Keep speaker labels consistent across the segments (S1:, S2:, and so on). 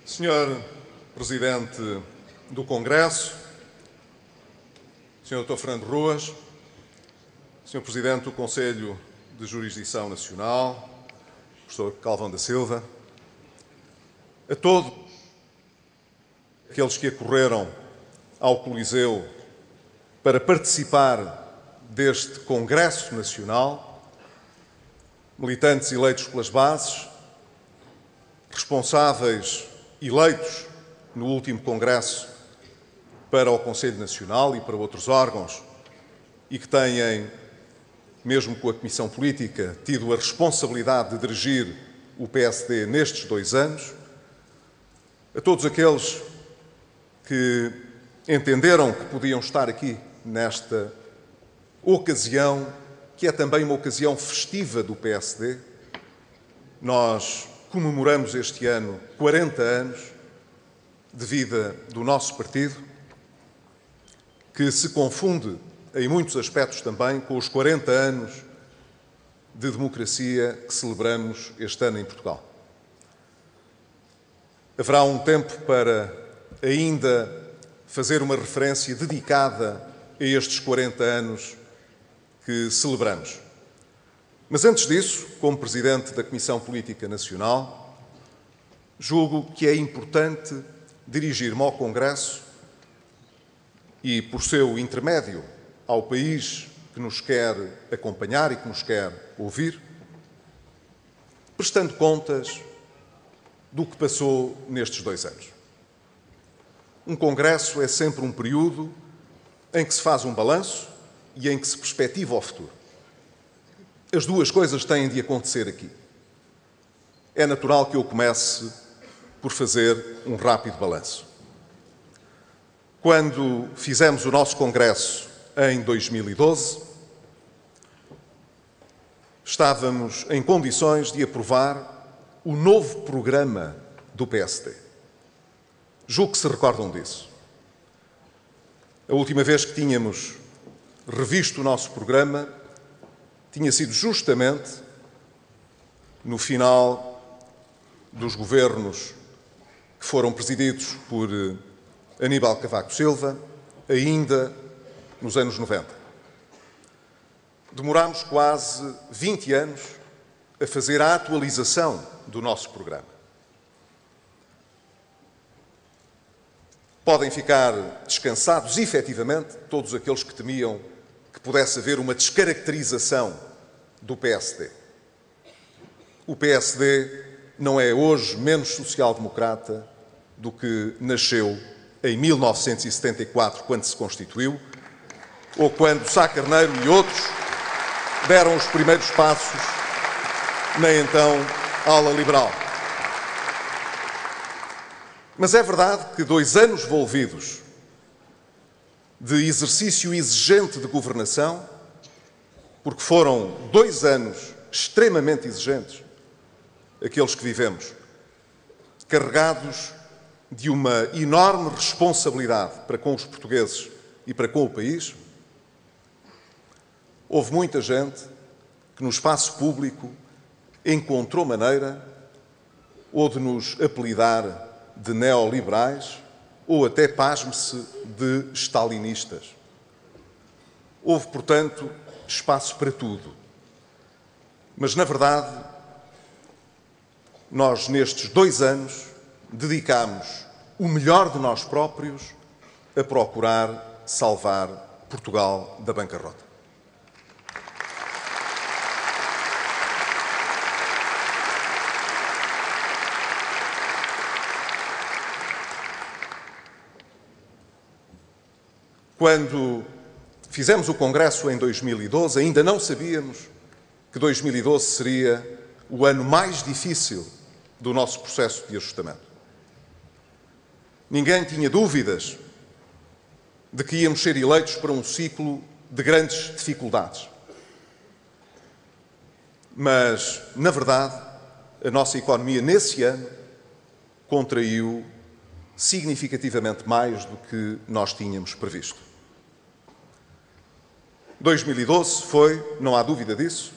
S1: Senhor Presidente do Congresso, Sr. Dr. Fernando Ruas, Sr. Presidente do Conselho de Jurisdição Nacional, Professor Calvão da Silva, a todos aqueles que acorreram ao Coliseu para participar deste Congresso Nacional, militantes eleitos pelas bases, responsáveis eleitos no último Congresso para o Conselho Nacional e para outros órgãos e que têm, mesmo com a Comissão Política, tido a responsabilidade de dirigir o PSD nestes 2 anos, a todos aqueles que entenderam que podiam estar aqui nesta ocasião, que é também uma ocasião festiva do PSD. Nós comemoramos este ano 40 anos de vida do nosso partido, que se confunde em muitos aspectos também com os 40 anos de democracia que celebramos este ano em Portugal. Haverá um tempo para ainda fazer uma referência dedicada a estes 40 anos que celebramos. Mas antes disso, como Presidente da Comissão Política Nacional, julgo que é importante dirigir-me ao Congresso e, por seu intermédio, ao país que nos quer acompanhar e que nos quer ouvir, prestando contas do que passou nestes 2 anos. Um Congresso é sempre um período em que se faz um balanço e em que se perspectiva o futuro. As duas coisas têm de acontecer aqui. É natural que eu comece por fazer um rápido balanço. Quando fizemos o nosso Congresso em 2012, estávamos em condições de aprovar o novo programa do PSD. Julgo que se recordam disso. A última vez que tínhamos revisto o nosso programa tinha sido justamente no final dos governos que foram presididos por Aníbal Cavaco Silva, ainda nos anos 90. Demorámos quase 20 anos a fazer a atualização do nosso programa. Podem ficar descansados, efetivamente, todos aqueles que temiam que pudesse haver uma descaracterização do PSD. O PSD não é hoje menos social-democrata do que nasceu em 1974, quando se constituiu, ou quando Sá Carneiro e outros deram os primeiros passos na então ala liberal. Mas é verdade que 2 anos envolvidos de exercício exigente de governação, porque foram 2 anos extremamente exigentes, aqueles que vivemos, carregados de uma enorme responsabilidade para com os portugueses e para com o país. Houve muita gente que no espaço público encontrou maneira ou de nos apelidar de neoliberais ou até, pasme-se, de stalinistas. Houve, portanto, espaço para tudo. Mas, na verdade, nós, nestes 2 anos, dedicámos o melhor de nós próprios a procurar salvar Portugal da bancarrota. Quando fizemos o Congresso em 2012, ainda não sabíamos que 2012 seria o ano mais difícil do nosso processo de ajustamento. Ninguém tinha dúvidas de que íamos ser eleitos para um ciclo de grandes dificuldades. Mas, na verdade, a nossa economia nesse ano contraiu significativamente mais do que nós tínhamos previsto. 2012 foi, não há dúvida disso,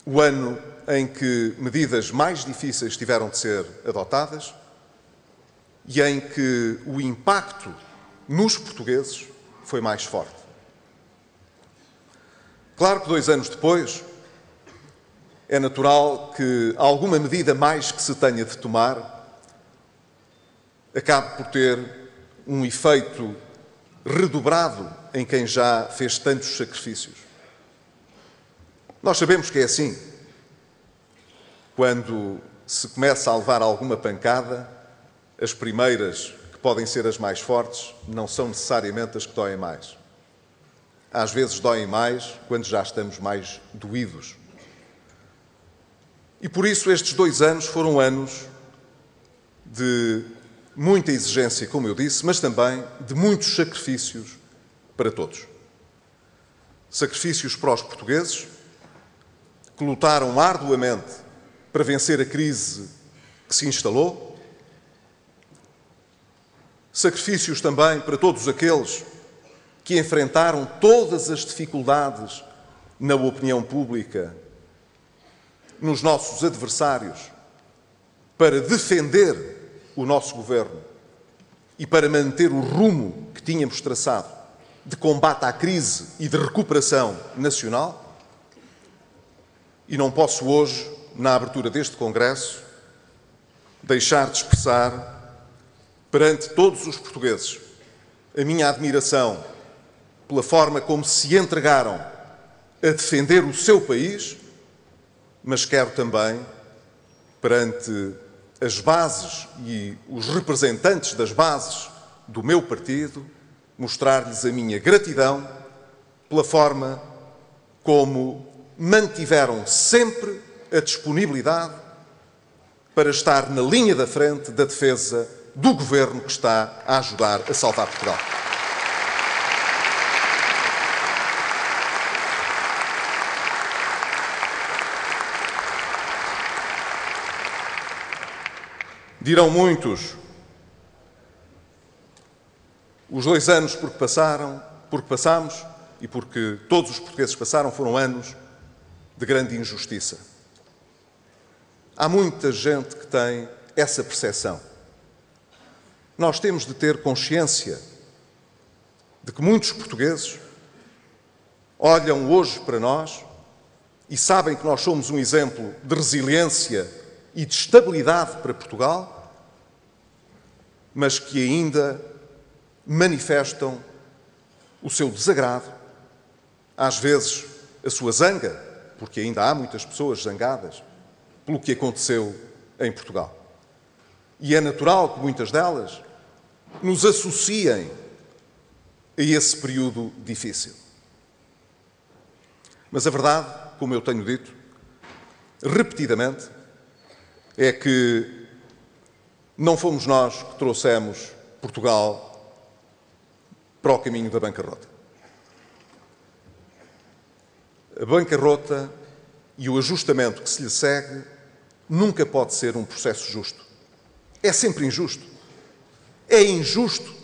S1: o ano em que medidas mais difíceis tiveram de ser adotadas, e em que o impacto nos portugueses foi mais forte. Claro que 2 anos depois é natural que alguma medida mais que se tenha de tomar acabe por ter um efeito redobrado em quem já fez tantos sacrifícios. Nós sabemos que é assim. Quando se começa a levar alguma pancada, as primeiras, que podem ser as mais fortes, não são necessariamente as que doem mais. Às vezes doem mais quando já estamos mais doídos. E por isso estes 2 anos foram anos de muita exigência, como eu disse, mas também de muitos sacrifícios para todos. Sacrifícios para os portugueses, que lutaram arduamente para vencer a crise que se instalou. Sacrifícios também para todos aqueles que enfrentaram todas as dificuldades na opinião pública, nos nossos adversários, para defender o nosso governo e para manter o rumo que tínhamos traçado de combate à crise e de recuperação nacional. E não posso hoje, na abertura deste Congresso, deixar de expressar perante todos os portugueses a minha admiração pela forma como se entregaram a defender o seu país, mas quero também, perante as bases e os representantes das bases do meu partido, mostrar-lhes a minha gratidão pela forma como mantiveram sempre a disponibilidade para estar na linha da frente da defesa do governo que está a ajudar a salvar Portugal. Dirão muitos, os 2 anos porque passamos e porque todos os portugueses passaram foram anos de grande injustiça. Há muita gente que tem essa percepção. Nós temos de ter consciência de que muitos portugueses olham hoje para nós e sabem que nós somos um exemplo de resiliência e de estabilidade para Portugal, mas que ainda manifestam o seu desagrado, às vezes a sua zanga, porque ainda há muitas pessoas zangadas pelo que aconteceu em Portugal. E é natural que muitas delas nos associem a esse período difícil. Mas a verdade, como eu tenho dito repetidamente, é que não fomos nós que trouxemos Portugal para o caminho da bancarrota. A bancarrota e o ajustamento que se lhe segue nunca pode ser um processo justo. É sempre injusto. É injusto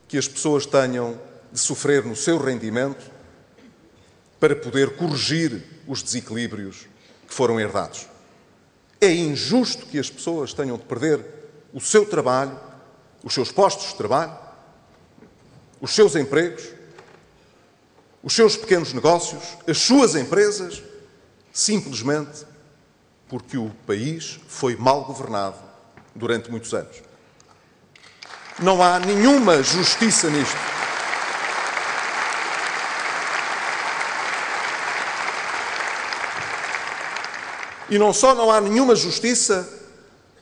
S1: que as pessoas tenham de sofrer no seu rendimento para poder corrigir os desequilíbrios que foram herdados. É injusto que as pessoas tenham de perder o seu trabalho, os seus postos de trabalho, os seus empregos, os seus pequenos negócios, as suas empresas, simplesmente porque o país foi mal governado durante muitos anos. Não há nenhuma justiça nisto. E não só não há nenhuma justiça,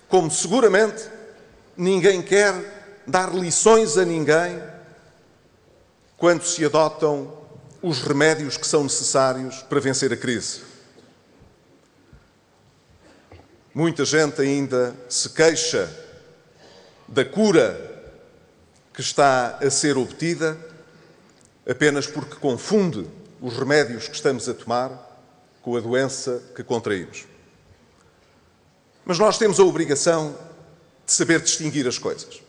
S1: como seguramente ninguém quer dar lições a ninguém quando se adotam os remédios que são necessários para vencer a crise. Muita gente ainda se queixa da cura que está a ser obtida apenas porque confunde os remédios que estamos a tomar com a doença que contraímos. Mas nós temos a obrigação de saber distinguir as coisas.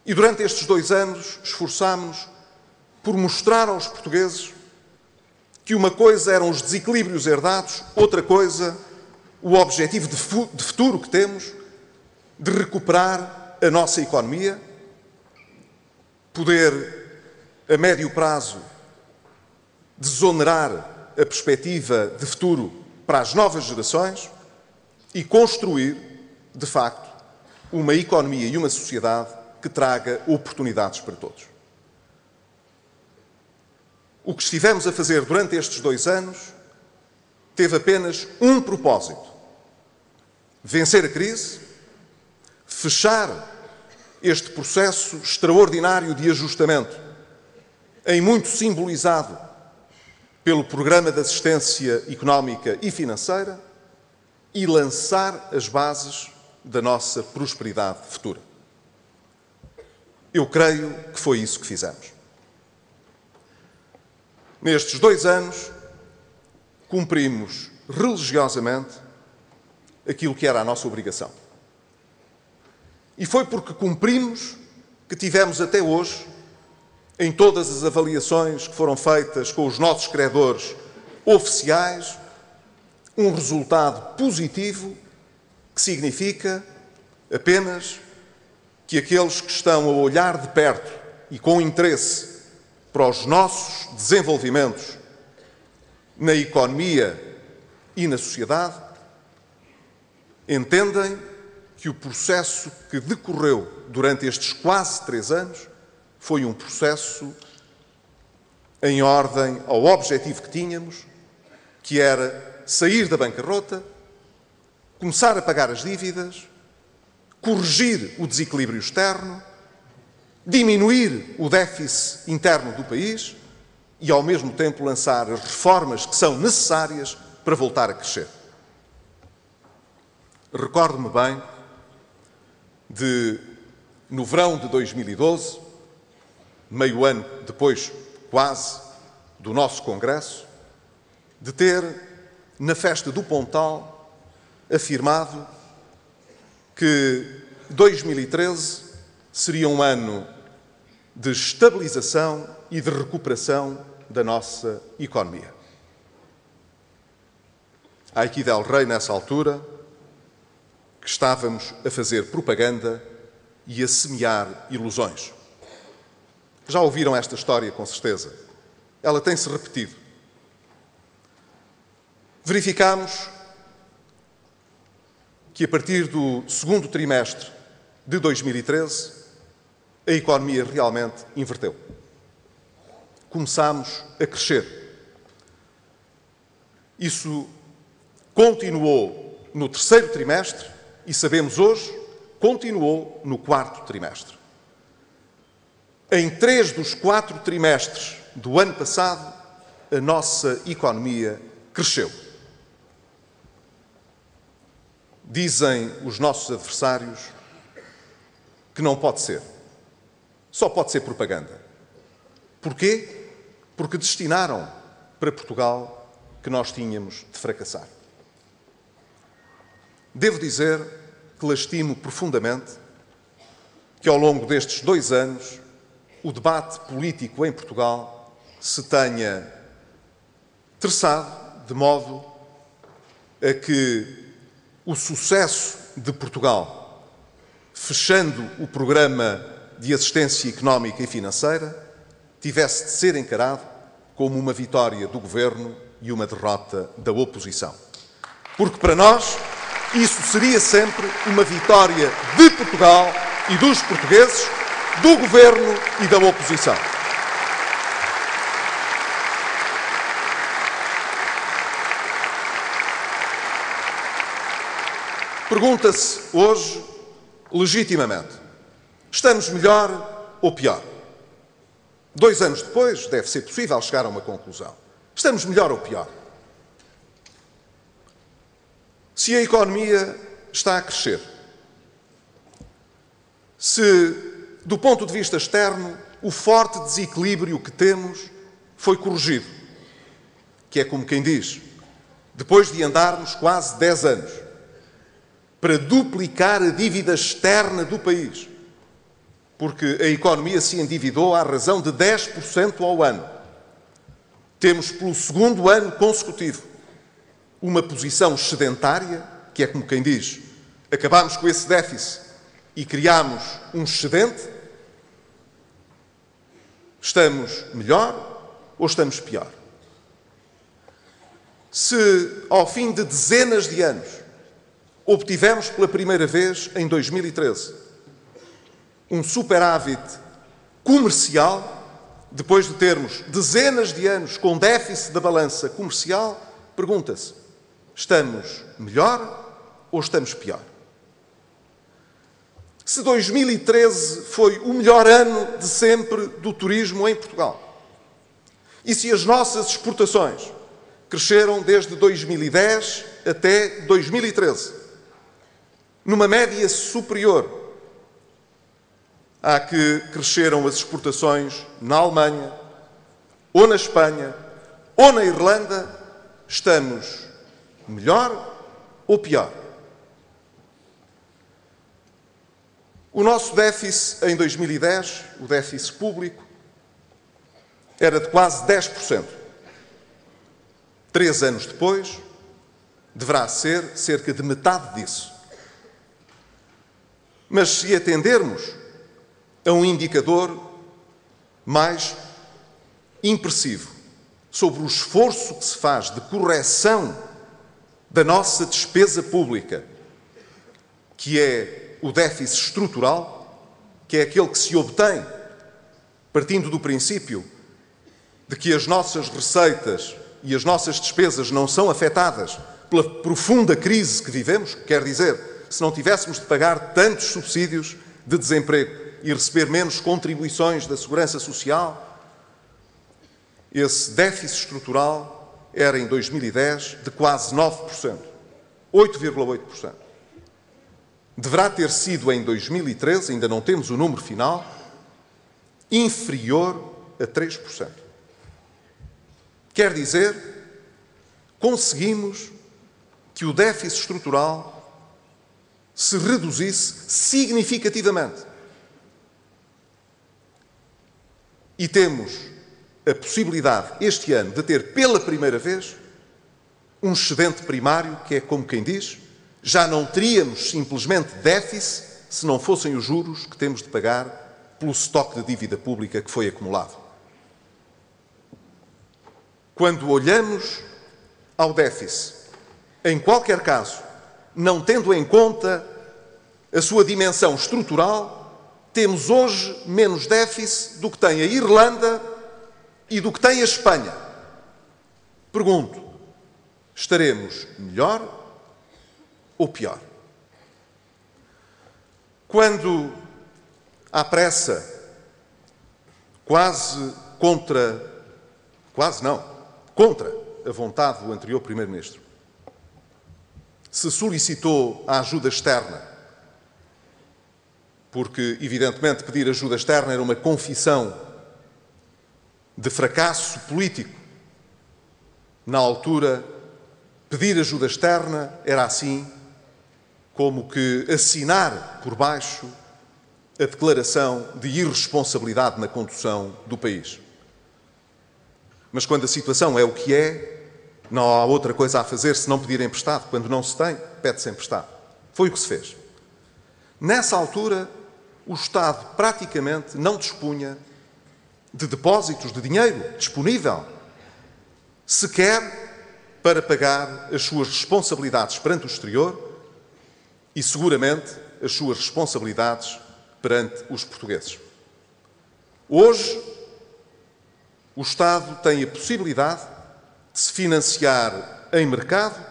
S1: E durante estes 2 anos esforçámo-nos por mostrar aos portugueses que uma coisa eram os desequilíbrios herdados, outra coisa o objetivo de futuro que temos de recuperar a nossa economia, poder, a médio prazo, desonerar a perspectiva de futuro para as novas gerações e construir, de facto, uma economia e uma sociedade que traga oportunidades para todos. O que estivemos a fazer durante estes 2 anos teve apenas um propósito: vencer a crise, fechar este processo extraordinário de ajustamento, em muito simbolizado pelo Programa de Assistência Económica e Financeira, e lançar as bases da nossa prosperidade futura. Eu creio que foi isso que fizemos. Nestes 2 anos, cumprimos religiosamente aquilo que era a nossa obrigação. E foi porque cumprimos que tivemos até hoje, em todas as avaliações que foram feitas com os nossos credores oficiais, um resultado positivo que significa apenas que aqueles que estão a olhar de perto e com interesse para os nossos desenvolvimentos na economia e na sociedade entendem que o processo que decorreu durante estes quase 3 anos foi um processo em ordem ao objetivo que tínhamos, que era sair da bancarrota, começar a pagar as dívidas, corrigir o desequilíbrio externo, diminuir o déficit interno do país e, ao mesmo tempo, lançar as reformas que são necessárias para voltar a crescer. Recordo-me bem no verão de 2012, meio ano depois, quase, do nosso Congresso, de ter, na festa do Pontal, afirmado que 2013 seria um ano de estabilização e de recuperação da nossa economia. Há aqui del Rey, nessa altura, que estávamos a fazer propaganda e a semear ilusões. Já ouviram esta história, com certeza. Ela tem-se repetido. Verificámos que, a partir do segundo trimestre de 2013, a economia realmente inverteu. Começámos a crescer. Isso continuou no terceiro trimestre e, sabemos hoje, continuou no quarto trimestre. Em 3 dos 4 trimestres do ano passado, a nossa economia cresceu. Dizem os nossos adversários que não pode ser. Só pode ser propaganda. Porquê? Porque destinaram para Portugal que nós tínhamos de fracassar. Devo dizer que lastimo profundamente que, ao longo destes 2 anos, o debate político em Portugal se tenha terçado de modo a que o sucesso de Portugal, fechando o programa de assistência económica e financeira, tivesse de ser encarado como uma vitória do Governo e uma derrota da oposição. Porque para nós isso seria sempre uma vitória de Portugal e dos portugueses, do Governo e da oposição. Pergunta-se hoje, legitimamente, estamos melhor ou pior? 2 anos depois, deve ser possível chegar a uma conclusão. Estamos melhor ou pior? Se a economia está a crescer, se, do ponto de vista externo, o forte desequilíbrio que temos foi corrigido, que é como quem diz, depois de andarmos quase 10 anos para duplicar a dívida externa do país, porque a economia se endividou à razão de 10% ao ano. Temos, pelo 2º ano consecutivo, uma posição excedentária, que é como quem diz, acabámos com esse déficit e criámos um excedente, estamos melhor ou estamos pior? Se, ao fim de dezenas de anos, obtivemos pela primeira vez, em 2013, um superávit comercial, depois de termos dezenas de anos com déficit da balança comercial, pergunta-se, estamos melhor ou estamos pior? Se 2013 foi o melhor ano de sempre do turismo em Portugal, e se as nossas exportações cresceram desde 2010 até 2013, numa média superior à que cresceram as exportações na Alemanha, ou na Espanha, ou na Irlanda, estamos melhor ou pior? O nosso déficit em 2010, o déficit público, era de quase 10%. 3 anos depois, deverá ser cerca de metade disso. Mas se atendermos a um indicador mais impressivo sobre o esforço que se faz de correção da nossa despesa pública, que é o déficit estrutural, que é aquele que se obtém partindo do princípio de que as nossas receitas e as nossas despesas não são afetadas pela profunda crise que vivemos, quer dizer, se não tivéssemos de pagar tantos subsídios de desemprego e receber menos contribuições da Segurança Social, esse déficit estrutural era, em 2010, de quase 9%, 8,8%. Deverá ter sido, em 2013, ainda não temos o número final, inferior a 3%. Quer dizer, conseguimos que o déficit estrutural se reduzisse significativamente. E temos a possibilidade, este ano, de ter pela primeira vez um excedente primário, que é como quem diz, já não teríamos simplesmente déficit se não fossem os juros que temos de pagar pelo estoque de dívida pública que foi acumulado. Quando olhamos ao déficit, em qualquer caso, não tendo em conta a sua dimensão estrutural, temos hoje menos déficit do que tem a Irlanda e do que tem a Espanha. Pergunto, estaremos melhor ou pior? Quando, à pressa, contra a vontade do anterior Primeiro-Ministro, se solicitou a ajuda externa, porque, evidentemente, pedir ajuda externa era uma confissão de fracasso político. Na altura, pedir ajuda externa era assim como que assinar por baixo a declaração de irresponsabilidade na condução do país. Mas quando a situação é o que é, não há outra coisa a fazer se não pedir emprestado. Quando não se tem, pede-se emprestado. Foi o que se fez. Nessa altura, o Estado praticamente não dispunha de depósitos de dinheiro disponível, sequer para pagar as suas responsabilidades perante o exterior e, seguramente, as suas responsabilidades perante os portugueses. Hoje, o Estado tem a possibilidade de se financiar em mercado,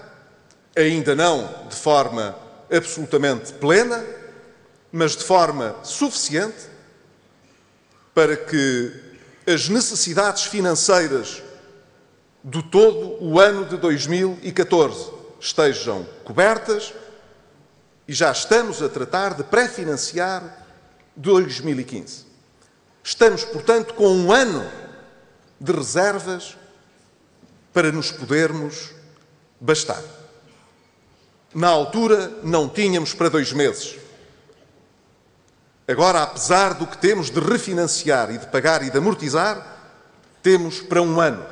S1: ainda não de forma absolutamente plena, mas de forma suficiente para que as necessidades financeiras do todo o ano de 2014 estejam cobertas e já estamos a tratar de pré-financiar 2015. Estamos, portanto, com um ano de reservas para nos podermos bastar. Na altura, não tínhamos para 2 meses. Agora, apesar do que temos de refinanciar e de pagar e de amortizar, temos para 1 ano.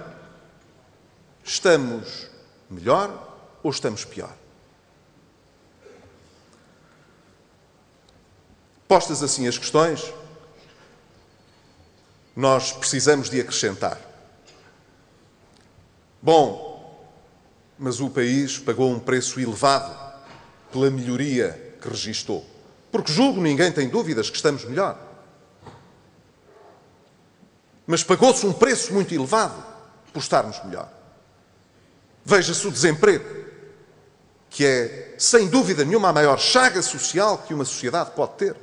S1: Estamos melhor ou estamos pior? Postas assim as questões, nós precisamos de acrescentar. Bom, mas o país pagou um preço elevado pela melhoria que registou. Porque julgo, ninguém tem dúvidas que estamos melhor. Mas pagou-se um preço muito elevado por estarmos melhor. Veja-se o desemprego, que é, sem dúvida nenhuma, a maior chaga social que uma sociedade pode ter.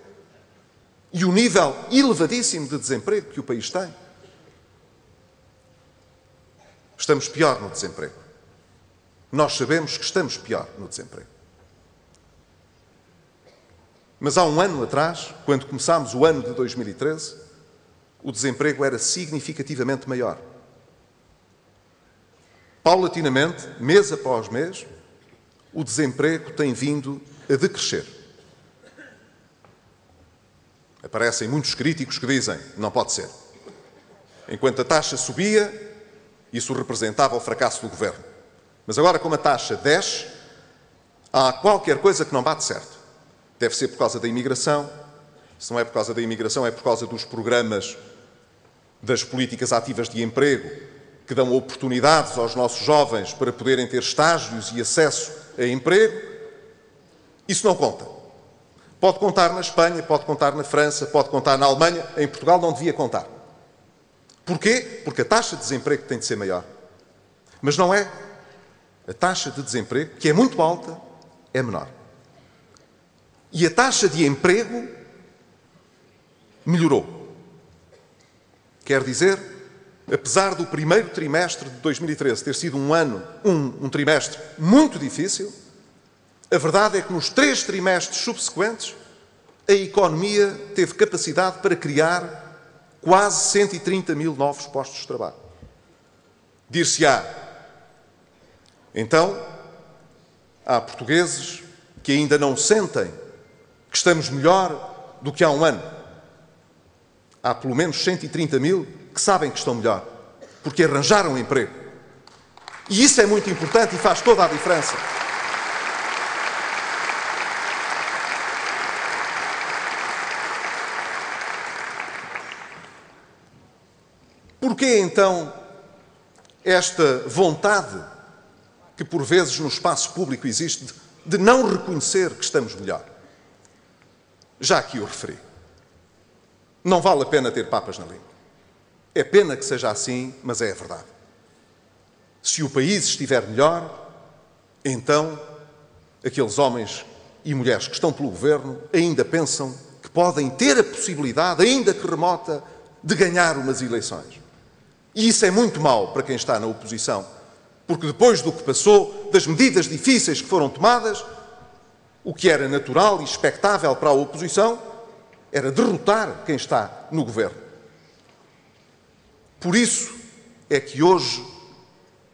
S1: E o nível elevadíssimo de desemprego que o país tem. Estamos pior no desemprego. Nós sabemos que estamos pior no desemprego. Mas há um ano atrás, quando começámos o ano de 2013, o desemprego era significativamente maior. Paulatinamente, mês após mês, o desemprego tem vindo a decrescer. Aparecem muitos críticos que dizem, não pode ser. Enquanto a taxa subia, isso representava o fracasso do governo. Mas agora, como a taxa desce, há qualquer coisa que não bate certo. Deve ser por causa da imigração. Se não é por causa da imigração, é por causa dos programas das políticas ativas de emprego que dão oportunidades aos nossos jovens para poderem ter estágios e acesso a emprego. Isso não conta. Pode contar na Espanha, pode contar na França, pode contar na Alemanha. Em Portugal não devia contar. Porquê? Porque a taxa de desemprego tem de ser maior. Mas não é. A taxa de desemprego, que é muito alta, é menor. E a taxa de emprego melhorou. Quer dizer, apesar do primeiro trimestre de 2013 ter sido um trimestre muito difícil, a verdade é que nos 3 trimestres subsequentes a economia teve capacidade para criar quase 130 mil novos postos de trabalho. Dir-se-á, então, há portugueses que ainda não sentem que estamos melhor do que há um ano. Há pelo menos 130 mil que sabem que estão melhor, porque arranjaram um emprego. E isso é muito importante e faz toda a diferença. Porquê, então, esta vontade que, por vezes, no espaço público existe de não reconhecer que estamos melhor? Já aqui o referi. Não vale a pena ter papas na língua. É pena que seja assim, mas é a verdade. Se o país estiver melhor, então aqueles homens e mulheres que estão pelo governo ainda pensam que podem ter a possibilidade, ainda que remota, de ganhar umas eleições. E isso é muito mau para quem está na oposição, porque depois do que passou, das medidas difíceis que foram tomadas, o que era natural e expectável para a oposição era derrotar quem está no governo. Por isso é que hoje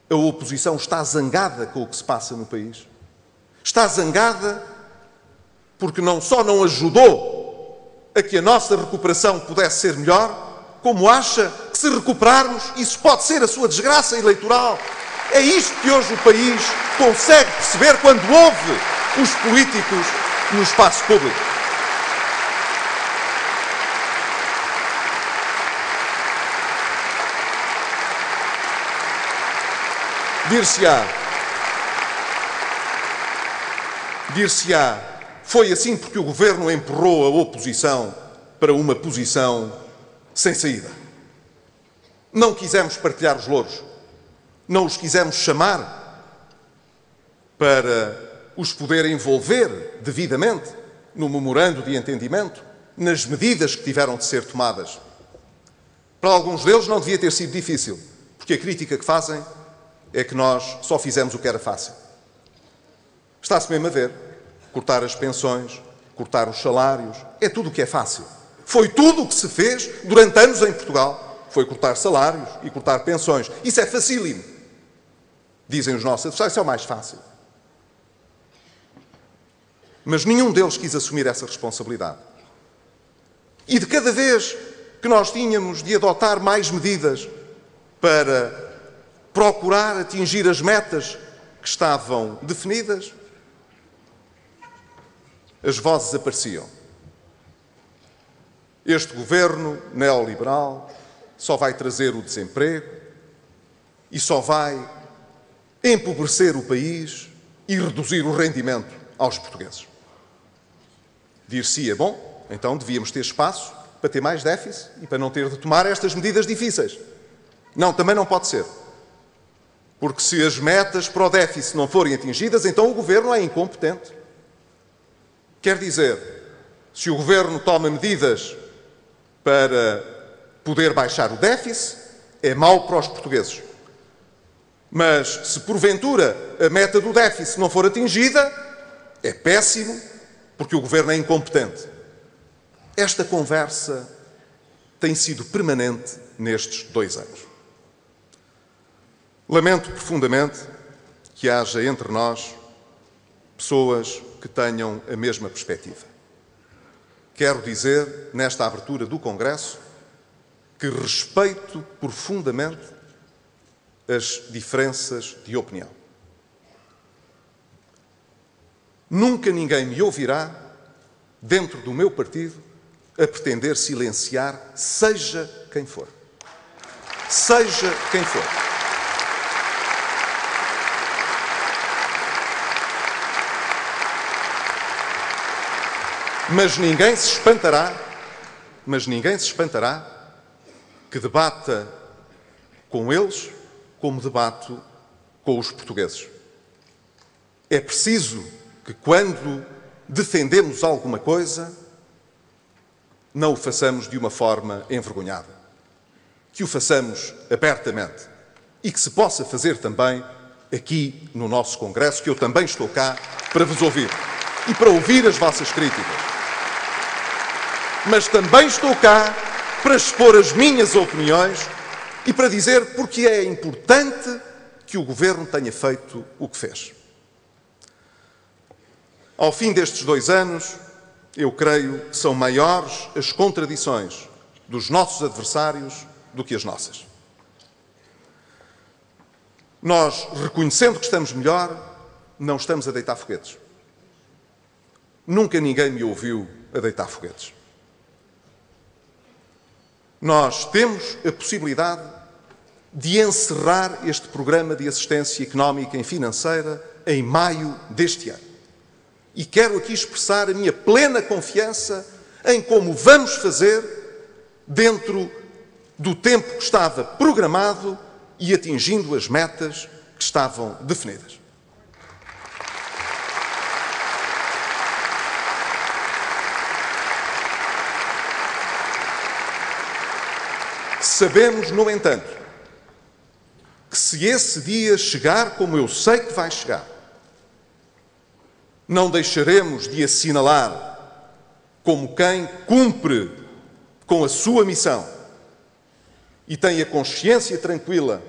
S1: a oposição está zangada com o que se passa no país. Está zangada porque não só não ajudou a que a nossa recuperação pudesse ser melhor, como acha que se recuperarmos, isso pode ser a sua desgraça eleitoral. É isto que hoje o país consegue perceber quando ouve os políticos no espaço público. Dir-se-á, foi assim porque o governo empurrou a oposição para uma posição sem saída. Não quisemos partilhar os louros, não os quisemos chamar para os poder envolver devidamente no memorando de entendimento, nas medidas que tiveram de ser tomadas. Para alguns deles não devia ter sido difícil, porque a crítica que fazem é que nós só fizemos o que era fácil. Está-se mesmo a ver. Cortar as pensões, cortar os salários, é tudo o que é fácil. Foi tudo o que se fez durante anos em Portugal. Foi cortar salários e cortar pensões. Isso é facílimo. Dizem os nossos adversários, isso é o mais fácil. Mas nenhum deles quis assumir essa responsabilidade. E de cada vez que nós tínhamos de adotar mais medidas para procurar atingir as metas que estavam definidas, as vozes apareciam. Este governo neoliberal só vai trazer o desemprego e só vai empobrecer o país e reduzir o rendimento aos portugueses. Dir-se-ia, bom, então devíamos ter espaço para ter mais déficit e para não ter de tomar estas medidas difíceis. Não, também não pode ser. Porque se as metas para o déficit não forem atingidas, então o governo é incompetente. Quer dizer, se o governo toma medidas para poder baixar o déficit, é mau para os portugueses. Mas se porventura a meta do déficit não for atingida, é péssimo, porque o governo é incompetente. Esta conversa tem sido permanente nestes 2 anos. Lamento profundamente que haja entre nós pessoas que tenham a mesma perspectiva. Quero dizer, nesta abertura do Congresso, que respeito profundamente as diferenças de opinião. Nunca ninguém me ouvirá, dentro do meu partido, a pretender silenciar, seja quem for. Seja quem for. Mas ninguém se espantará que debata com eles como debato com os portugueses. É preciso que, quando defendemos alguma coisa, não o façamos de uma forma envergonhada. Que o façamos abertamente e que se possa fazer também aqui no nosso Congresso, que eu também estou cá para vos ouvir e para ouvir as vossas críticas. Mas também estou cá para expor as minhas opiniões e para dizer porque é importante que o Governo tenha feito o que fez. Ao fim destes 2 anos, eu creio que são maiores as contradições dos nossos adversários do que as nossas. Nós, reconhecendo que estamos melhor, não estamos a deitar foguetes. Nunca ninguém me ouviu a deitar foguetes. Nós temos a possibilidade de encerrar este programa de assistência económica e financeira em maio deste ano. E quero aqui expressar a minha plena confiança em como vamos fazer dentro do tempo que estava programado e atingindo as metas que estavam definidas. Sabemos, no entanto, que se esse dia chegar como eu sei que vai chegar, não deixaremos de assinalar como quem cumpre com a sua missão e tem a consciência tranquila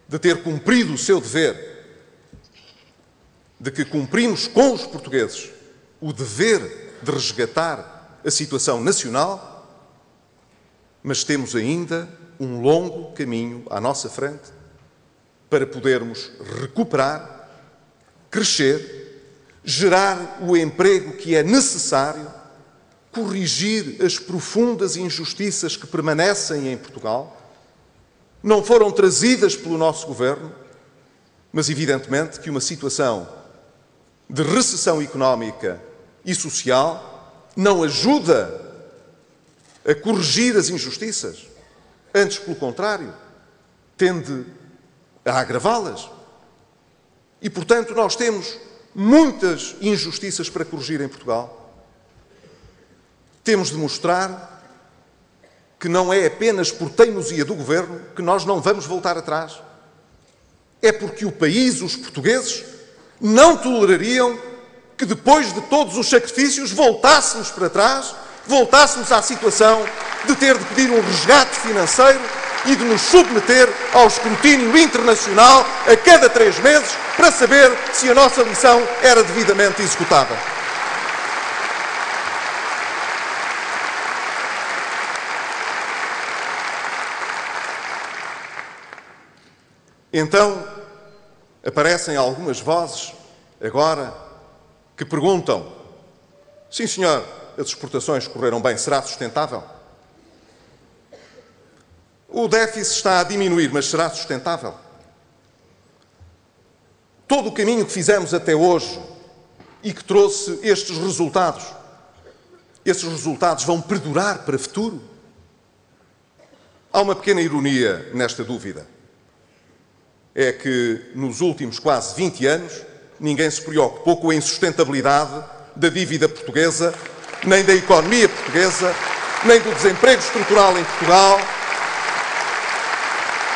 S1: de ter cumprido o seu dever, de que cumprimos com os portugueses o dever de resgatar a situação nacional, mas temos ainda um longo caminho à nossa frente para podermos recuperar, crescer, gerar o emprego que é necessário, corrigir as profundas injustiças que permanecem em Portugal. Não foram trazidas pelo nosso governo, mas evidentemente que uma situação de recessão económica e social não ajuda a corrigir as injustiças. Antes, pelo contrário, tende a agravá-las. E, portanto, nós temos muitas injustiças para corrigir em Portugal. Temos de mostrar que não é apenas por teimosia do Governo que nós não vamos voltar atrás. É porque o país, os portugueses, não tolerariam que depois de todos os sacrifícios voltássemos para trás, voltássemos à situação de ter de pedir um resgate financeiro e de nos submeter ao escrutínio internacional a cada 3 meses para saber se a nossa missão era devidamente executada. Então, aparecem algumas vozes, agora, que perguntam: sim, senhor, as exportações correram bem, será sustentável? O déficit está a diminuir, mas será sustentável? Todo o caminho que fizemos até hoje e que trouxe estes resultados vão perdurar para o futuro? Há uma pequena ironia nesta dúvida. É que nos últimos quase 20 anos ninguém se preocupou com a insustentabilidade da dívida portuguesa, nem da economia portuguesa, nem do desemprego estrutural em Portugal,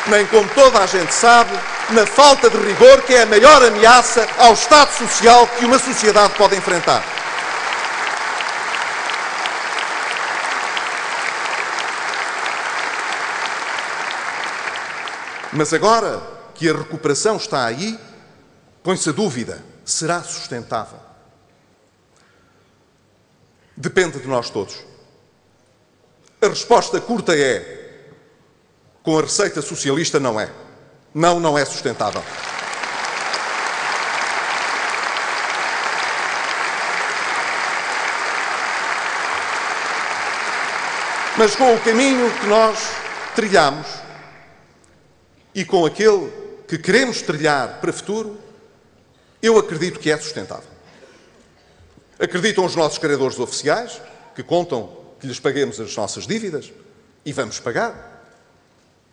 S1: nem, como toda a gente sabe, na falta de rigor, que é a maior ameaça ao Estado Social que uma sociedade pode enfrentar. Mas agora que a recuperação está aí, põe-se a dúvida: será sustentável? Depende de nós todos. A resposta curta é: com a receita socialista não é. Não é sustentável. Mas com o caminho que nós trilhamos e com aquele que queremos trilhar para o futuro, eu acredito que é sustentável. Acreditam os nossos credores oficiais, que contam que lhes paguemos as nossas dívidas, e vamos pagar.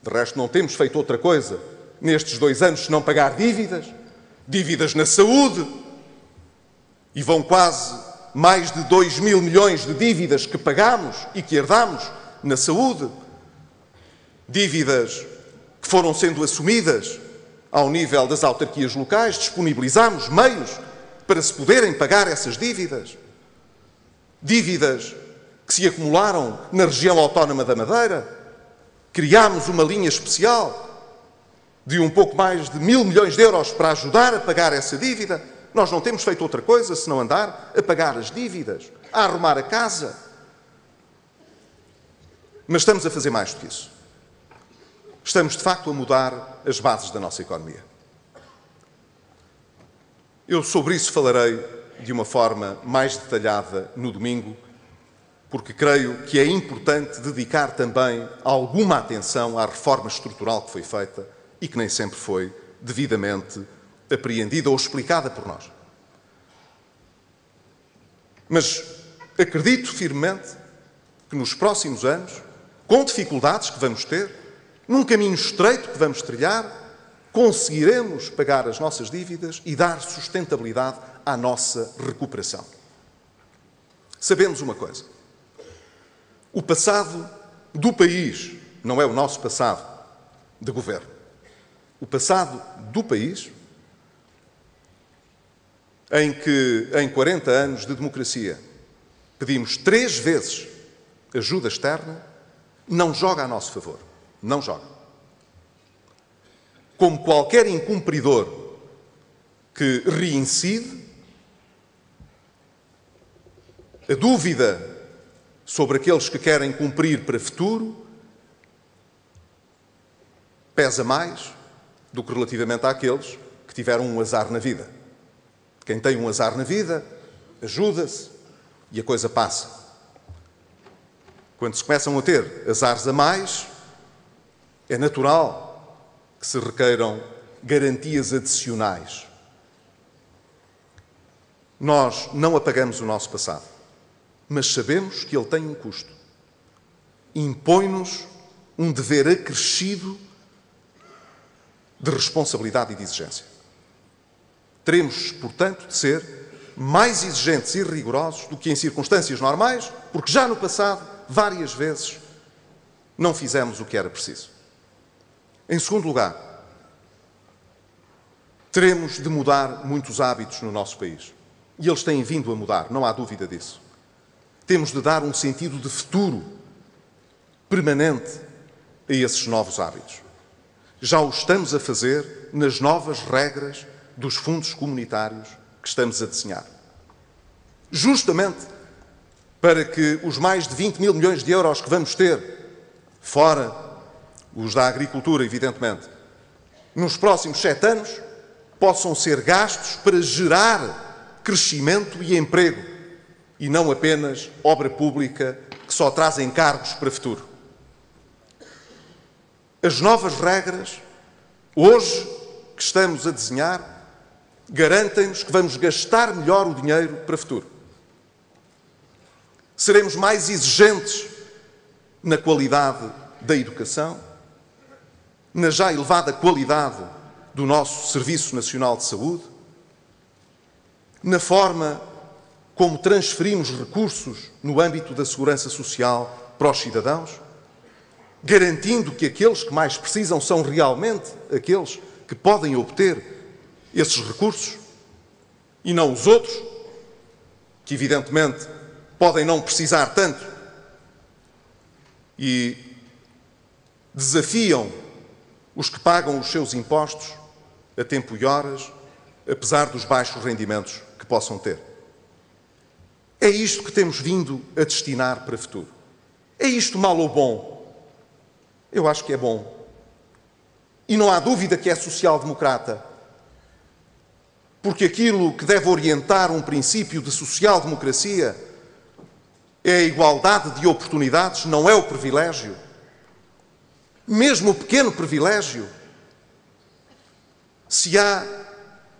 S1: De resto, não temos feito outra coisa nestes 2 anos senão pagar dívidas na saúde, e vão quase mais de 2.000 milhões de dívidas que pagamos e que herdamos na saúde, dívidas que foram sendo assumidas ao nível das autarquias locais, disponibilizámos meios para se poderem pagar essas dívidas que se acumularam na região autónoma da Madeira. Criámos uma linha especial de um pouco mais de 1.000 milhões de euros para ajudar a pagar essa dívida. Nós não temos feito outra coisa senão andar a pagar as dívidas, a arrumar a casa. Mas estamos a fazer mais do que isso. Estamos, de facto, a mudar as bases da nossa economia. Eu sobre isso falarei de uma forma mais detalhada no domingo, porque creio que é importante dedicar também alguma atenção à reforma estrutural que foi feita e que nem sempre foi devidamente apreendida ou explicada por nós. Mas acredito firmemente que nos próximos anos, com dificuldades que vamos ter, num caminho estreito que vamos trilhar, conseguiremos pagar as nossas dívidas e dar sustentabilidade à nossa recuperação. Sabemos uma coisa: o passado do país não é o nosso passado de governo. O passado do país, em que em 40 anos de democracia pedimos 3 vezes ajuda externa, não joga a nosso favor. Não joga. Como qualquer incumpridor que reincide, a dúvida sobre aqueles que querem cumprir para o futuro pesa mais do que relativamente àqueles que tiveram um azar na vida. Quem tem um azar na vida, ajuda-se e a coisa passa. Quando se começam a ter azares a mais, é natural que se requeiram garantias adicionais. Nós não apagamos o nosso passado, mas sabemos que ele tem um custo. Impõe-nos um dever acrescido de responsabilidade e de exigência. Teremos, portanto, de ser mais exigentes e rigorosos do que em circunstâncias normais, porque já no passado, várias vezes, não fizemos o que era preciso. Em segundo lugar, teremos de mudar muitos hábitos no nosso país. E eles têm vindo a mudar, não há dúvida disso. Temos de dar um sentido de futuro permanente a esses novos hábitos. Já o estamos a fazer nas novas regras dos fundos comunitários que estamos a desenhar. Justamente para que os mais de 20.000 milhões de euros que vamos ter, fora os da agricultura, evidentemente, nos próximos 7 anos, possam ser gastos para gerar crescimento e emprego e não apenas obra pública que só traz encargos para o futuro. As novas regras, hoje, que estamos a desenhar, garantem-nos que vamos gastar melhor o dinheiro para o futuro. Seremos mais exigentes na qualidade da educação, na já elevada qualidade do nosso Serviço Nacional de Saúde, na forma como transferimos recursos no âmbito da segurança social para os cidadãos, garantindo que aqueles que mais precisam são realmente aqueles que podem obter esses recursos e não os outros, que evidentemente podem não precisar tanto e desafiam os que pagam os seus impostos a tempo e horas, apesar dos baixos rendimentos que possam ter. É isto que temos vindo a destinar para o futuro. É isto mal ou bom? Eu acho que é bom. E não há dúvida que é social-democrata, porque aquilo que deve orientar um princípio de social-democracia é a igualdade de oportunidades, não é o privilégio. Mesmo o pequeno privilégio, se há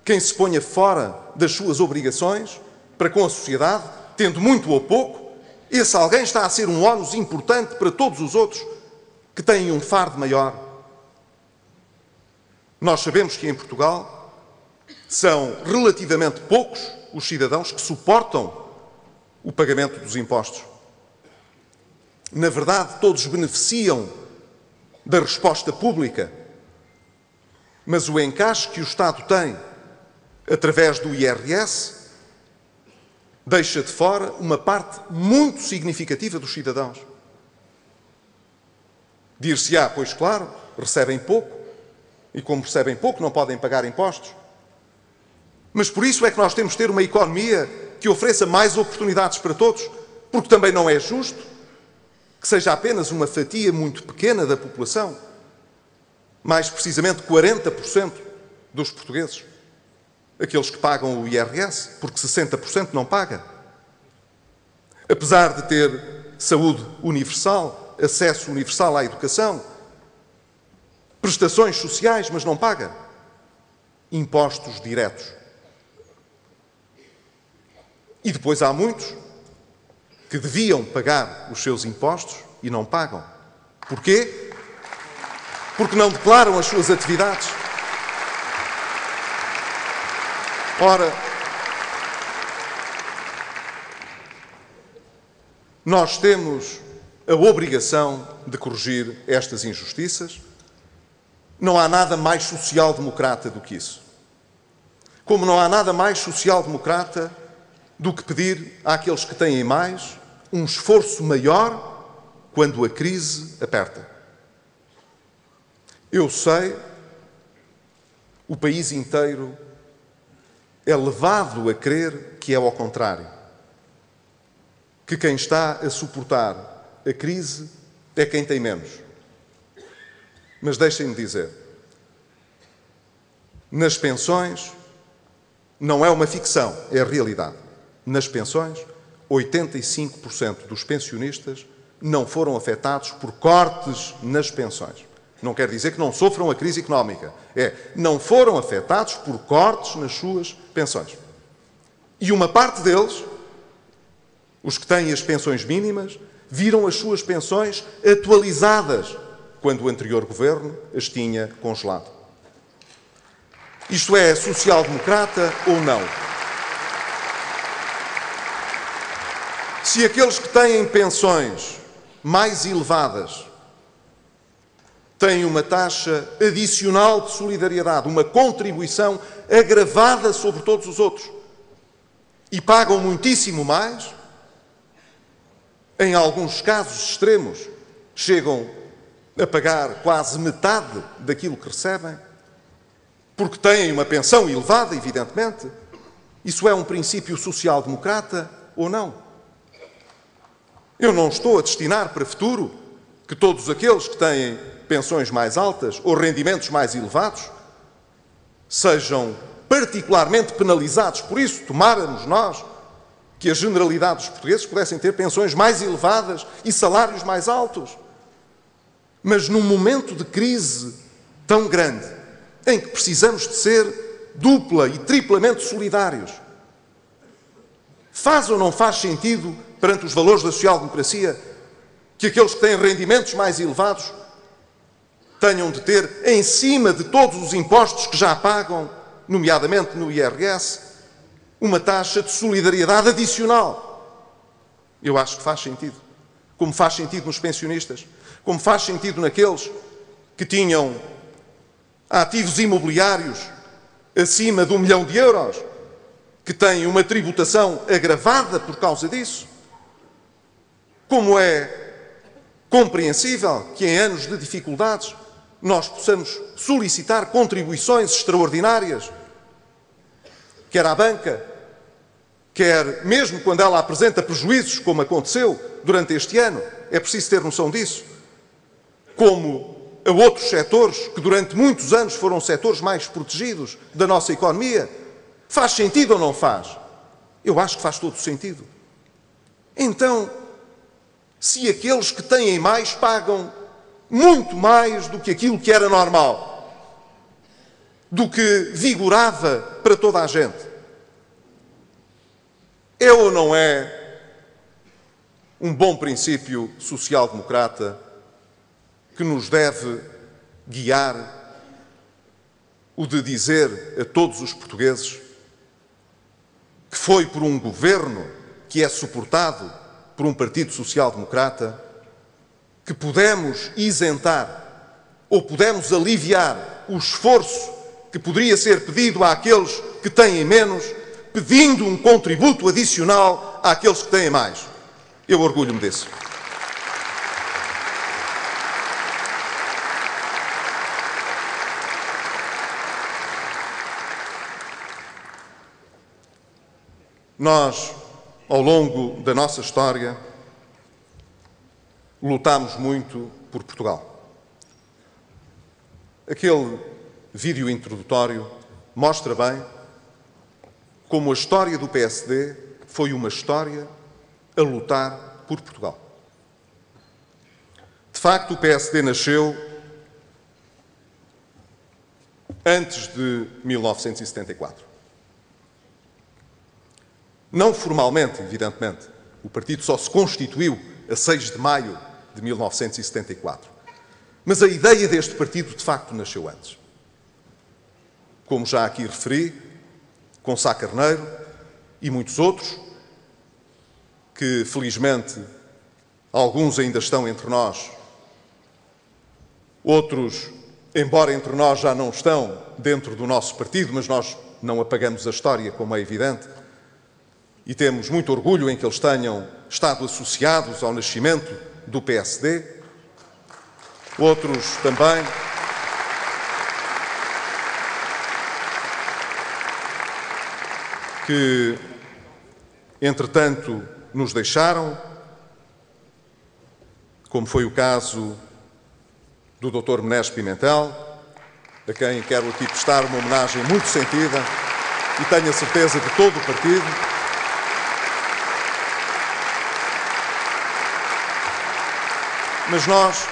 S1: quem se ponha fora das suas obrigações para com a sociedade, tendo muito ou pouco, esse alguém está a ser um ónus importante para todos os outros que têm um fardo maior. Nós sabemos que em Portugal são relativamente poucos os cidadãos que suportam o pagamento dos impostos. Na verdade, todos beneficiam da resposta pública, mas o encaixe que o Estado tem através do IRS deixa de fora uma parte muito significativa dos cidadãos. Dir-se-á, pois claro, recebem pouco, e como recebem pouco não podem pagar impostos. Mas por isso é que nós temos de ter uma economia que ofereça mais oportunidades para todos, porque também não é justo que seja apenas uma fatia muito pequena da população, mais precisamente 40% dos portugueses, aqueles que pagam o IRS, porque 60% não paga. Apesar de ter saúde universal, acesso universal à educação, prestações sociais, mas não paga impostos diretos. E depois há muitos que deviam pagar os seus impostos e não pagam. Porquê? Porque não declaram as suas atividades. Ora, nós temos a obrigação de corrigir estas injustiças. Não há nada mais social-democrata do que isso. Como não há nada mais social-democrata do que pedir àqueles que têm mais um esforço maior quando a crise aperta. Eu sei, o país inteiro é levado a crer que é ao contrário. Que quem está a suportar a crise é quem tem menos. Mas deixem-me dizer, nas pensões, não é uma ficção, é a realidade. Nas pensões, 85% dos pensionistas não foram afetados por cortes nas pensões. Não quer dizer que não sofram a crise económica. Não foram afetados por cortes nas suas pensões. E uma parte deles, os que têm as pensões mínimas, viram as suas pensões atualizadas quando o anterior governo as tinha congelado. Isto é social-democrata ou não? Se aqueles que têm pensões mais elevadas têm uma taxa adicional de solidariedade, uma contribuição agravada sobre todos os outros e pagam muitíssimo mais, em alguns casos extremos, chegam a pagar quase metade daquilo que recebem, porque têm uma pensão elevada, evidentemente. Isso é um princípio social-democrata ou não? Eu não estou a destinar para o futuro que todos aqueles que têm pensões mais altas ou rendimentos mais elevados sejam particularmente penalizados. Por isso, tomáramos nós que a generalidade dos portugueses pudessem ter pensões mais elevadas e salários mais altos. Mas num momento de crise tão grande, em que precisamos de ser dupla e triplamente solidários, faz ou não faz sentido, perante os valores da social-democracia, que aqueles que têm rendimentos mais elevados tenham de ter, em cima de todos os impostos que já pagam, nomeadamente no IRS, uma taxa de solidariedade adicional? Eu acho que faz sentido. Como faz sentido nos pensionistas, como faz sentido naqueles que tinham ativos imobiliários acima de 1 milhão de euros, que têm uma tributação agravada por causa disso. Como é compreensível que em anos de dificuldades nós possamos solicitar contribuições extraordinárias, quer à banca, quer mesmo quando ela apresenta prejuízos, como aconteceu durante este ano, é preciso ter noção disso, como a outros setores que durante muitos anos foram setores mais protegidos da nossa economia. Faz sentido ou não faz? Eu acho que faz todo sentido. Então, se aqueles que têm mais pagam muito mais do que aquilo que era normal, do que vigorava para toda a gente, é ou não é um bom princípio social-democrata que nos deve guiar o de dizer a todos os portugueses que foi por um governo que é suportado por um Partido Social-Democrata que pudemos isentar ou pudemos aliviar o esforço que poderia ser pedido àqueles que têm menos, pedindo um contributo adicional àqueles que têm mais. Eu orgulho-me disso. Nós, ao longo da nossa história, lutámos muito por Portugal. Aquele vídeo introdutório mostra bem como a história do PSD foi uma história a lutar por Portugal. De facto, o PSD nasceu antes de 1974. Não formalmente, evidentemente. O partido só se constituiu a 6 de maio de 1974. Mas a ideia deste partido, de facto, nasceu antes. Como já aqui referi, com Sá Carneiro e muitos outros, que felizmente alguns ainda estão entre nós, outros, embora entre nós já não estão dentro do nosso partido, mas nós não apagamos a história, como é evidente, e temos muito orgulho em que eles tenham estado associados ao nascimento do PSD. Outros também que, entretanto, nos deixaram, como foi o caso do Dr. Menes Pimentel, a quem quero aqui prestar uma homenagem muito sentida e tenho a certeza de todo o partido. Mas nós,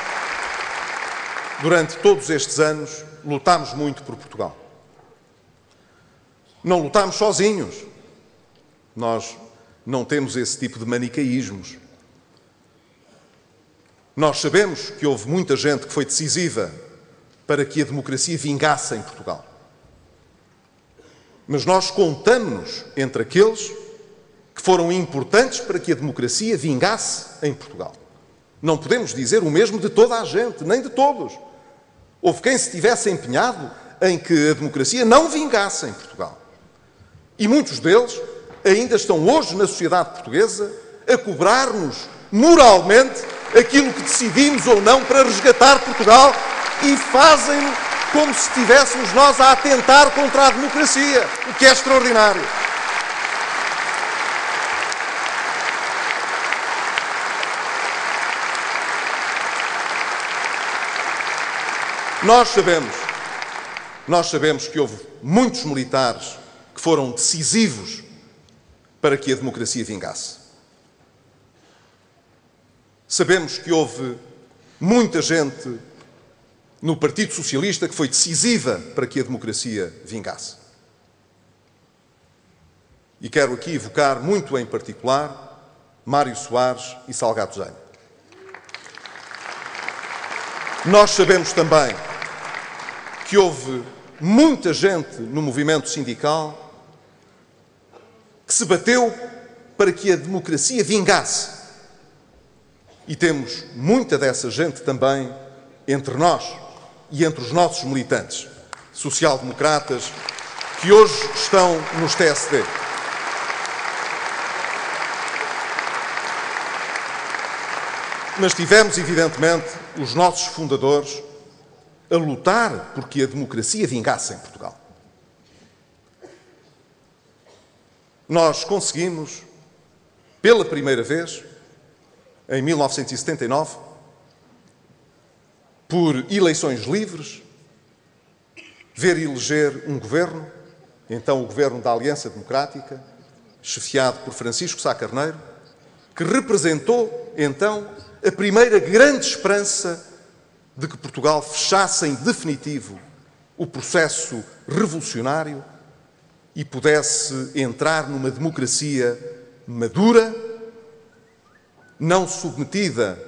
S1: durante todos estes anos, lutámos muito por Portugal. Não lutámos sozinhos. Nós não temos esse tipo de manicaísmos. Nós sabemos que houve muita gente que foi decisiva para que a democracia vingasse em Portugal. Mas nós contamos-nos entre aqueles que foram importantes para que a democracia vingasse em Portugal. Não podemos dizer o mesmo de toda a gente, nem de todos. Houve quem se tivesse empenhado em que a democracia não vingasse em Portugal. E muitos deles ainda estão hoje na sociedade portuguesa a cobrar-nos moralmente aquilo que decidimos ou não para resgatar Portugal e fazem-no como se estivéssemos nós a atentar contra a democracia, o que é extraordinário. Nós sabemos que houve muitos militares que foram decisivos para que a democracia vingasse. Sabemos que houve muita gente no Partido Socialista que foi decisiva para que a democracia vingasse. E quero aqui evocar muito em particular Mário Soares e Salgado Jaime. Nós sabemos também que houve muita gente no movimento sindical que se bateu para que a democracia vingasse. E temos muita dessa gente também entre nós e entre os nossos militantes social-democratas que hoje estão nos TSD. Mas tivemos, evidentemente, os nossos fundadores a lutar porque a democracia vingasse em Portugal. Nós conseguimos, pela primeira vez, em 1979, por eleições livres, ver eleger um governo, então o governo da Aliança Democrática, chefiado por Francisco Sá Carneiro, que representou, então, a primeira grande esperança de que Portugal fechasse em definitivo o processo revolucionário e pudesse entrar numa democracia madura, não submetida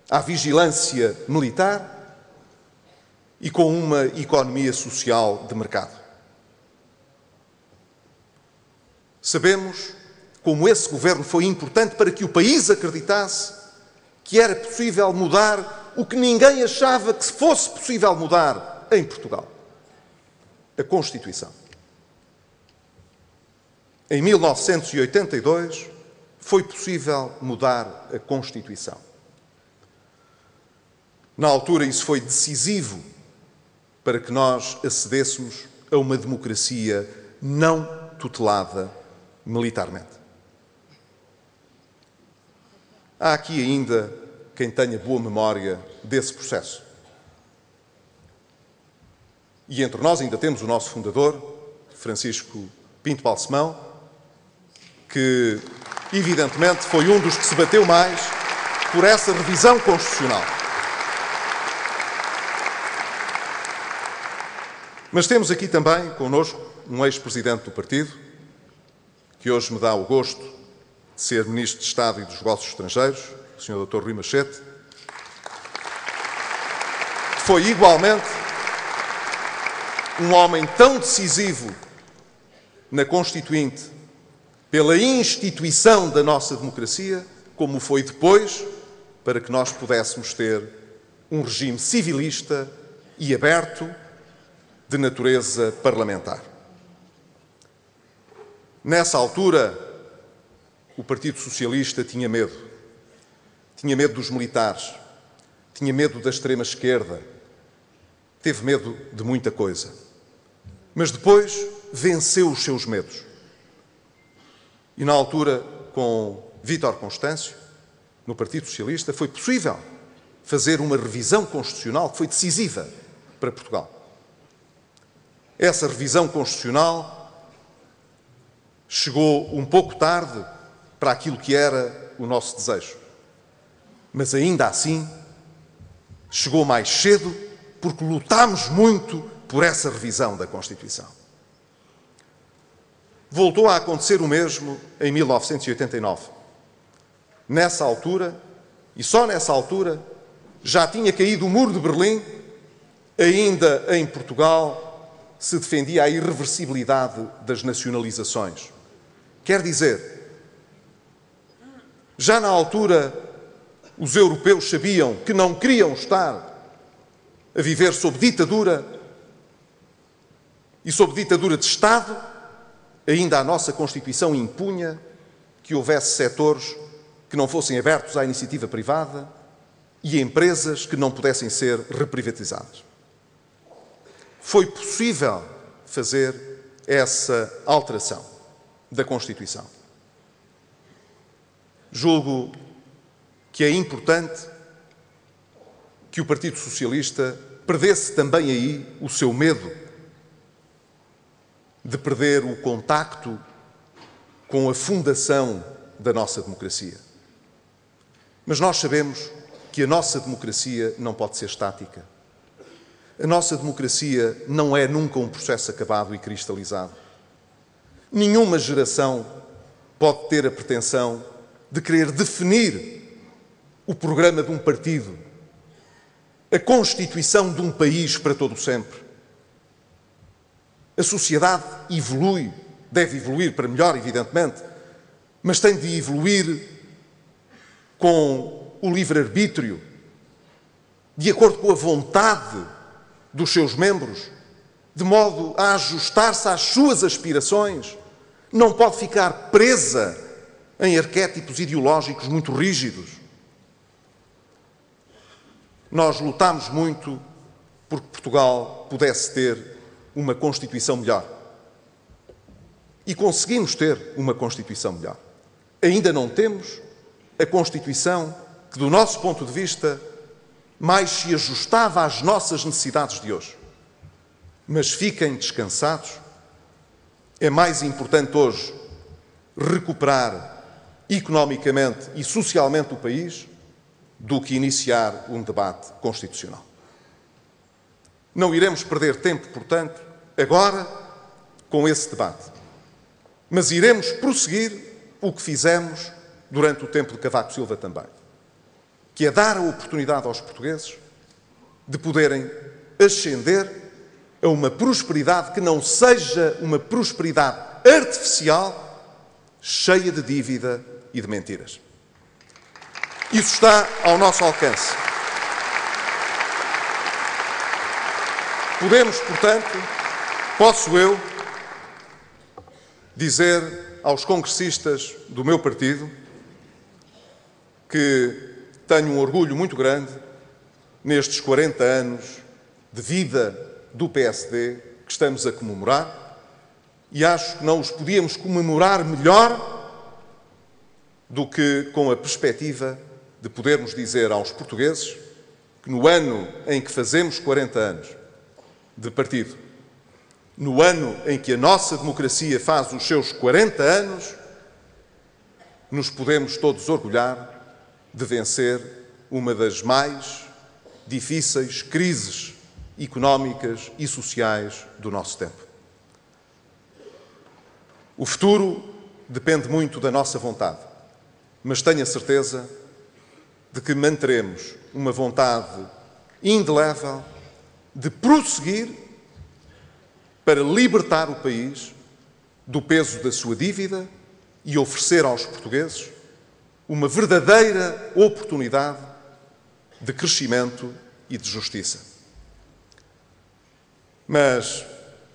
S1: à vigilância militar e com uma economia social de mercado. Sabemos como esse governo foi importante para que o país acreditasse que era possível mudar o que ninguém achava que fosse possível mudar em Portugal: a Constituição. Em 1982 foi possível mudar a Constituição. Na altura isso foi decisivo para que nós acedêssemos a uma democracia não tutelada militarmente. Há aqui ainda quem tenha boa memória desse processo. E entre nós ainda temos o nosso fundador, Francisco Pinto Balsemão, que evidentemente foi um dos que se bateu mais por essa revisão constitucional. Mas temos aqui também connosco um ex-presidente do partido, que hoje me dá o gosto de ser Ministro de Estado e dos Negócios Estrangeiros, o Sr. Dr. Rui Machete, que foi igualmente um homem tão decisivo na Constituinte pela instituição da nossa democracia, como foi depois para que nós pudéssemos ter um regime civilista e aberto de natureza parlamentar. Nessa altura, o Partido Socialista tinha medo. Tinha medo dos militares, tinha medo da extrema-esquerda, teve medo de muita coisa. Mas depois venceu os seus medos. E na altura, com Vítor Constâncio, no Partido Socialista, foi possível fazer uma revisão constitucional que foi decisiva para Portugal. Essa revisão constitucional chegou um pouco tarde para aquilo que era o nosso desejo. Mas ainda assim, chegou mais cedo porque lutámos muito por essa revisão da Constituição. Voltou a acontecer o mesmo em 1989. Nessa altura, e só nessa altura, já tinha caído o Muro de Berlim, ainda em Portugal se defendia a irreversibilidade das nacionalizações. Quer dizer, já na altura os europeus sabiam que não queriam estar a viver sob ditadura e sob ditadura de Estado. Ainda a nossa Constituição impunha que houvesse setores que não fossem abertos à iniciativa privada e empresas que não pudessem ser reprivatizadas. Foi possível fazer essa alteração da Constituição. Julgo que é importante que o Partido Socialista perdesse também aí o seu medo de perder o contacto com a fundação da nossa democracia. Mas nós sabemos que a nossa democracia não pode ser estática. A nossa democracia não é nunca um processo acabado e cristalizado. Nenhuma geração pode ter a pretensão de querer definir o programa de um partido, a constituição de um país para todo o sempre. A sociedade evolui, deve evoluir para melhor, evidentemente, mas tem de evoluir com o livre-arbítrio, de acordo com a vontade dos seus membros, de modo a ajustar-se às suas aspirações. Não pode ficar presa em arquétipos ideológicos muito rígidos. Nós lutámos muito porque Portugal pudesse ter uma Constituição melhor. E conseguimos ter uma Constituição melhor. Ainda não temos a Constituição que, do nosso ponto de vista, mais se ajustava às nossas necessidades de hoje. Mas fiquem descansados, é mais importante hoje recuperar economicamente e socialmente o país do que iniciar um debate constitucional. Não iremos perder tempo, portanto, agora com esse debate, mas iremos prosseguir o que fizemos durante o tempo de Cavaco Silva também, que é dar a oportunidade aos portugueses de poderem ascender a uma prosperidade que não seja uma prosperidade artificial, cheia de dívida e de mentiras. Isso está ao nosso alcance. Podemos, portanto, posso eu dizer aos congressistas do meu partido que tenho um orgulho muito grande nestes 40 anos de vida do PSD que estamos a comemorar, e acho que não os podíamos comemorar melhor do que com a perspectiva de podermos dizer aos portugueses que no ano em que fazemos 40 anos de partido, no ano em que a nossa democracia faz os seus 40 anos, nos podemos todos orgulhar de vencer uma das mais difíceis crises económicas e sociais do nosso tempo. O futuro depende muito da nossa vontade, mas tenho a certeza de que manteremos uma vontade indelével de prosseguir para libertar o país do peso da sua dívida e oferecer aos portugueses uma verdadeira oportunidade de crescimento e de justiça. Mas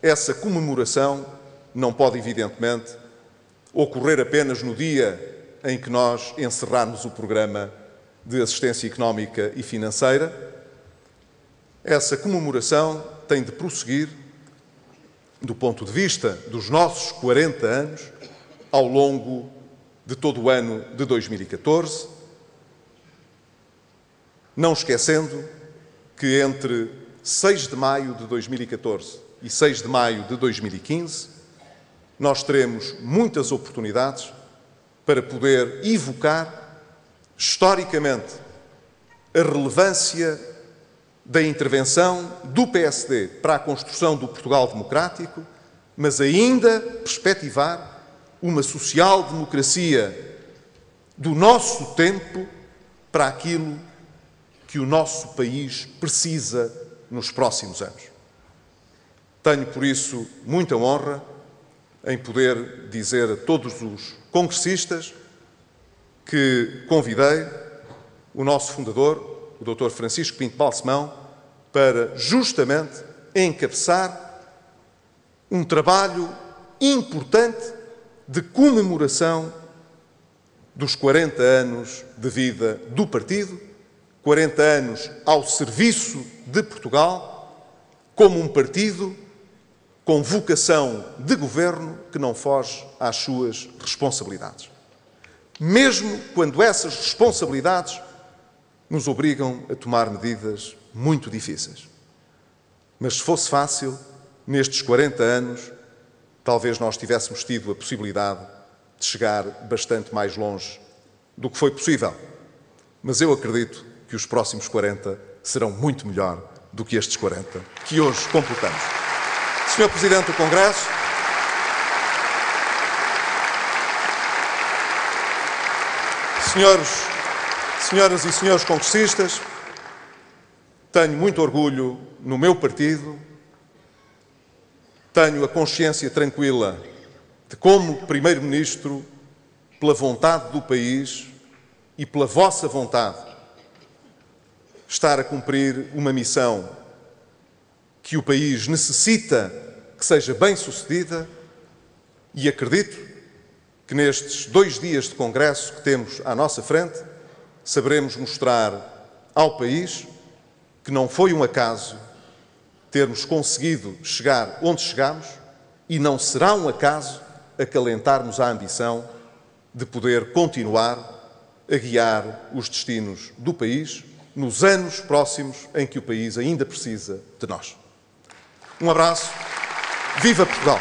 S1: essa comemoração não pode, evidentemente, ocorrer apenas no dia em que nós encerrarmos o programa de assistência económica e financeira. Essa comemoração tem de prosseguir, do ponto de vista dos nossos 40 anos, ao longo de todo o ano de 2014, não esquecendo que entre 6 de maio de 2014 e 6 de maio de 2015, nós teremos muitas oportunidades para poder evocar historicamente a relevância da intervenção do PSD para a construção do Portugal democrático, mas ainda perspectivar uma social-democracia do nosso tempo para aquilo que o nosso país precisa nos próximos anos. Tenho, por isso, muita honra em poder dizer a todos os congressistas que convidei o nosso fundador, o Dr. Francisco Pinto Balsemão, para justamente encabeçar um trabalho importante de comemoração dos 40 anos de vida do partido, 40 anos ao serviço de Portugal, como um partido com vocação de governo que não foge às suas responsabilidades. Mesmo quando essas responsabilidades nos obrigam a tomar medidas muito difíceis. Mas se fosse fácil, nestes 40 anos, talvez nós tivéssemos tido a possibilidade de chegar bastante mais longe do que foi possível. Mas eu acredito que os próximos 40 serão muito melhor do que estes 40 que hoje completamos. Sr. Presidente do Congresso, senhoras e senhores congressistas, tenho muito orgulho no meu partido, tenho a consciência tranquila de como Primeiro-Ministro, pela vontade do país e pela vossa vontade, estar a cumprir uma missão que o país necessita que seja bem-sucedida, e acredito que nestes 2 dias de Congresso que temos à nossa frente saberemos mostrar ao país que não foi um acaso termos conseguido chegar onde chegamos e não será um acaso acalentarmos a ambição de poder continuar a guiar os destinos do país nos anos próximos em que o país ainda precisa de nós. Um abraço. Viva Portugal!